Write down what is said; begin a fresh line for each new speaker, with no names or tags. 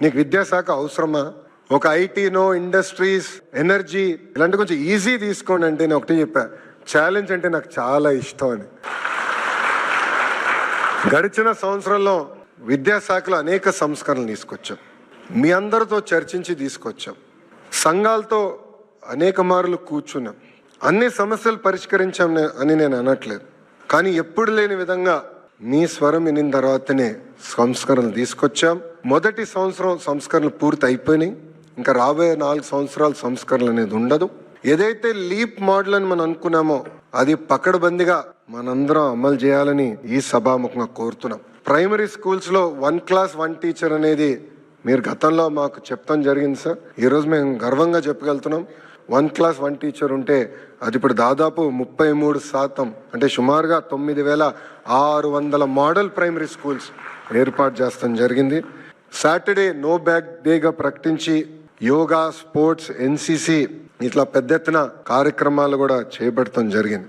నీకు విద్యాశాఖ అవసరమా? ఒక ఐటీనో, ఇండస్ట్రీస్, ఎనర్జీ ఇలాంటి కొంచెం ఈజీ తీసుకోండి అంటే నేను ఒకటి చెప్పా, ఛాలెంజ్ అంటే నాకు చాలా ఇష్టం అని. గడిచిన సంవత్సరంలో విద్యాశాఖలో అనేక సంస్కరణలు తీసుకొచ్చాం, మీ అందరితో చర్చించి తీసుకొచ్చాం, సంఘాలతో అనేక మార్లు కూర్చున్నాం, అన్ని సమస్యలు పరిష్కరించాం అని నేను అనట్లేదు. కానీ ఎప్పుడు లేని విధంగా మీ స్వరం వినిన తర్వాతనే సంస్కరణలు తీసుకొచ్చాం. మొదటి సంవత్సరం సంస్కరణలు పూర్తి అయిపోయినాయి, ఇంకా రాబోయే 4 సంవత్సరాలు సంస్కరణలు అనేది ఉండదు. ఏదైతే లీప్ మోడల్ అని మనం అనుకున్నామో అది పకడ్బందీగా మనందరం అమలు చేయాలని ఈ సభాముఖంగా కోరుతున్నాం. ప్రైమరీ స్కూల్స్లో 1 క్లాస్ 1 టీచర్ అనేది మీరు గతంలో మాకు చెప్తాం జరిగింది సార్. ఈరోజు మేము గర్వంగా చెప్పగలుగుతున్నాం, 1 క్లాస్ 1 టీచర్ ఉంటే అది ఇప్పుడు దాదాపు 33%, అంటే సుమారుగా 9,600 మోడల్ ప్రైమరీ స్కూల్స్ ఏర్పాటు చేస్తాం జరిగింది. సాటర్డే నో బ్యాగ్ డేగా ప్రకటించి యోగా, స్పోర్ట్స్, ఎన్సీసీ ఇట్లా పెద్ద ఎత్తున కార్యక్రమాలు కూడా చేపడతాం జరిగింది.